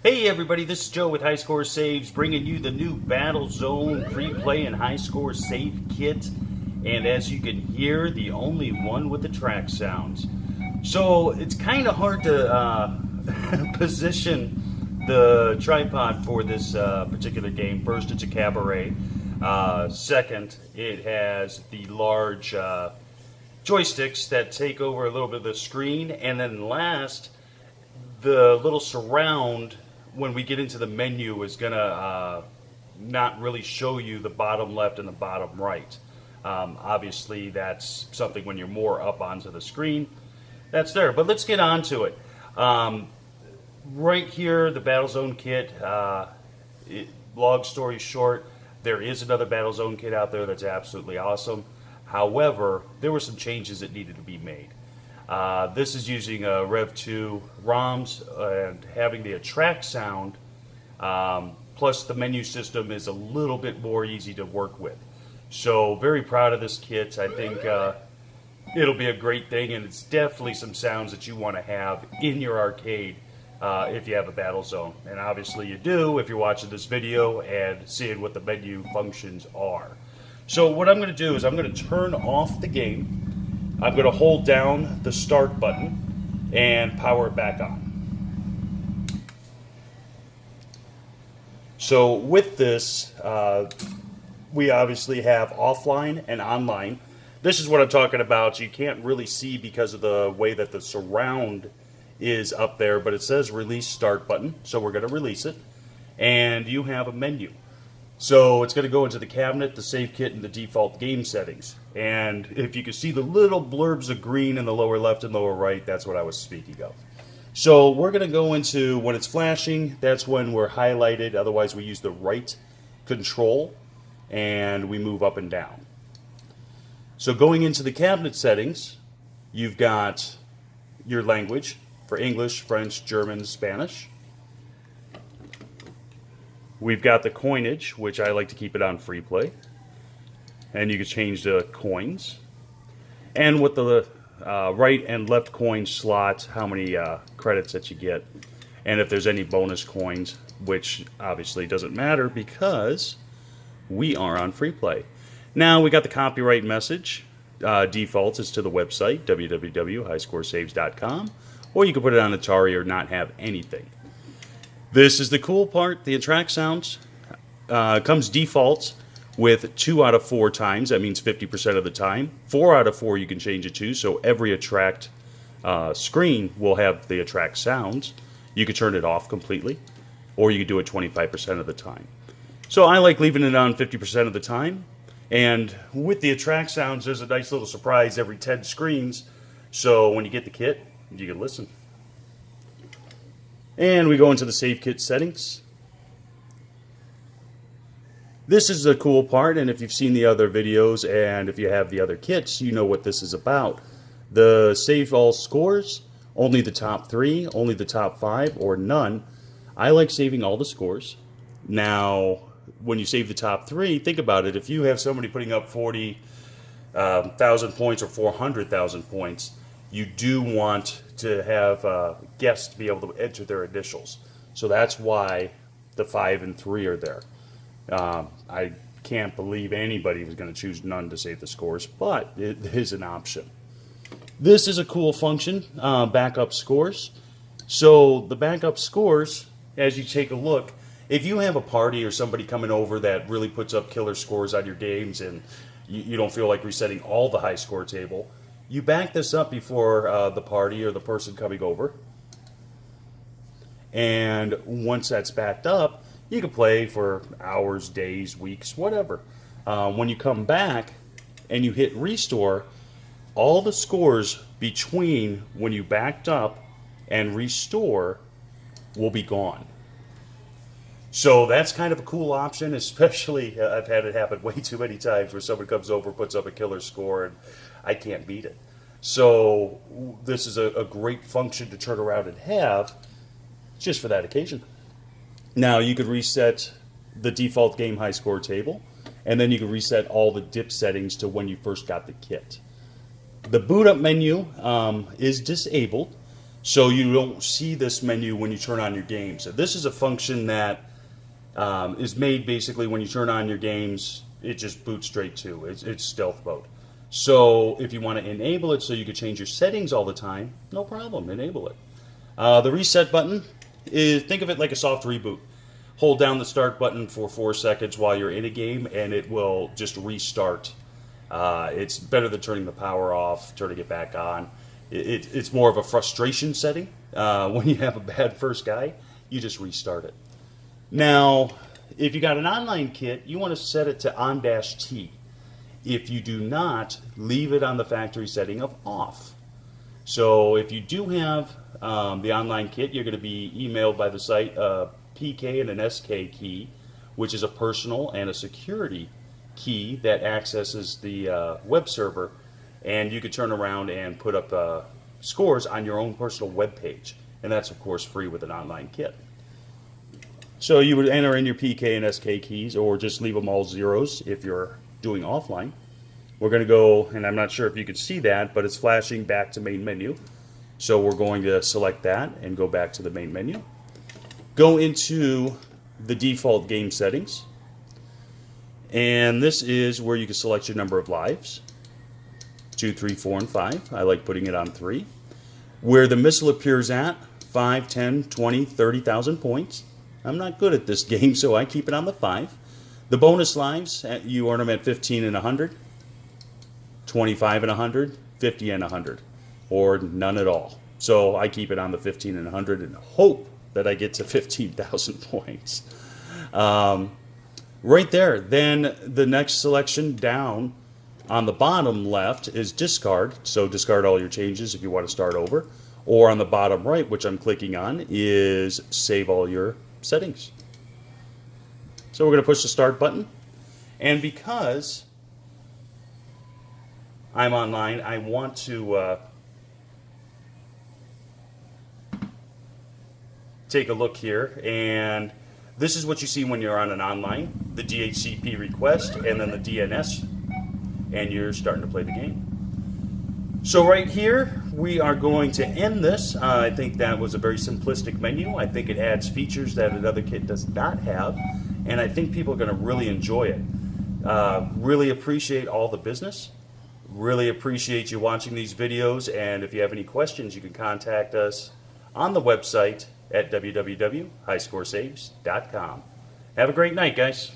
Hey everybody, this is Joe with High Score Saves, bringing you the new Battlezone free play and high score save kit. And as you can hear, the only one with the track sounds. So it's kind of hard to position the tripod for this particular game. First, it's a cabaret. Second, it has the large joysticks that take over a little bit of the screen. And then last, the little surround when we get into the menu is gonna not really show you the bottom left and the bottom right. Obviously that's something when you're more up onto the screen that's there, but let's get on to it. Right here, the Battlezone kit, long story short, there is another Battlezone kit out there that's absolutely awesome. However, there were some changes that needed to be made. This is using Rev 2 ROMs and having the attract sound, plus the menu system is a little bit more easy to work with. So very proud of this kit. I think it'll be a great thing, and it's definitely some sounds that you want to have in your arcade if you have a Battlezone. And obviously you do if you're watching this video and seeing what the menu functions are. So what I'm going to do is I'm going to turn off the game. I'm going to hold down the start button and power it back on. So with this, we obviously have offline and online. This is what I'm talking about. You can't really see because of the way that the surround is up there, but it says release start button, so we're going to release it. And you have a menu. So it's going to go into the cabinet, the save kit, and the default game settings. And if you can see the little blurbs of green in the lower left and lower right, that's what I was speaking of. So we're going to go into when it's flashing, that's when we're highlighted. Otherwise, we use the right control and we move up and down. So going into the cabinet settings, you've got your language for English, French, German, Spanish. We've got the coinage, which I like to keep it on free play. And you can change the coins. And with the right and left coin slot, how many credits that you get. And if there's any bonus coins, which obviously doesn't matter because we are on free play. Now we got the copyright message. Defaults is to the website, www.highscoresaves.com. Or you can put it on Atari or not have anything. This is the cool part. The attract sounds comes default with 2 out of 4 times. That means 50% of the time. 4 out of 4 you can change it to. So every attract screen will have the attract sounds. You could turn it off completely, or you could do it 25% of the time. So I like leaving it on 50% of the time. And with the attract sounds, there's a nice little surprise every 10 screens. So when you get the kit, you can listen. And we go into the save kit settings. This is the cool part, and if you've seen the other videos and if you have the other kits, you know what this is about. The save all scores, only the top 3, only the top 5, or none. I like saving all the scores. Now, when you save the top 3, think about it. If you have somebody putting up 40,000 points or 400,000 points, you do want to have guests be able to enter their initials. So that's why the 5 and 3 are there. I can't believe anybody was going to choose none to save the scores, but it is an option. This is a cool function, backup scores. So the backup scores, as you take a look, if you have a party or somebody coming over that really puts up killer scores on your games and you don't feel like resetting all the high score table, you back this up before the party or the person coming over. And once that's backed up, you can play for hours, days, weeks, whatever. When you come back and you hit restore, all the scores between when you backed up and restore will be gone. So that's kind of a cool option, especially I've had it happen way too many times where someone comes over, puts up a killer score, and I can't beat it. So this is a great function to turn around and have just for that occasion. Now you could reset the default game high score table, and then you can reset all the dip settings to when you first got the kit. The boot up menu is disabled. So you don't see this menu when you turn on your games. So this is a function that is made basically when you turn on your games, it just boots straight to. It's stealth mode. So if you want to enable it so you can change your settings all the time, no problem, enable it. The reset button is, think of it like a soft reboot. Hold down the start button for 4 seconds while you're in a game and it will just restart. It's better than turning the power off, turning it back on. It's more of a frustration setting. When you have a bad first guy, you just restart it. Now, if you got an online kit, you want to set it to on-T. If you do not, leave it on the factory setting of off. So if you do have the online kit, you're going to be emailed by the site a PK and an SK key, which is a personal and a security key that accesses the web server, and you could turn around and put up scores on your own personal web page. And that's, of course, free with an online kit. So you would enter in your PK and SK keys, or just leave them all zeros if you're doing offline. We're going to go, and I'm not sure if you can see that, but it's flashing back to main menu. So we're going to select that and go back to the main menu. Go into the default game settings. And this is where you can select your number of lives. 2, 3, 4, and 5. I like putting it on 3. Where the missile appears at, 5, 10, 20, 30,000 points. I'm not good at this game, so I keep it on the 5. The bonus lives, you earn them at 15 and 100, 25 and 100, 50 and 100, or none at all. So I keep it on the 15 and 100 and hope that I get to 15,000 points. Right there. Then the next selection down on the bottom left is discard. So discard all your changes if you want to start over. Or on the bottom right, which I'm clicking on, is save all your settings. So we're going to push the start button. And because I'm online, I want to take a look here. And this is what you see when you're on an online. The DHCP request and then the DNS. And you're starting to play the game. So right here, we are going to end this. I think that was a very simplistic menu. I think it adds features that another kit does not have, and I think people are going to really enjoy it. Really appreciate all the business. Really appreciate you watching these videos, and if you have any questions, you can contact us on the website at www.highscoresaves.com. Have a great night, guys.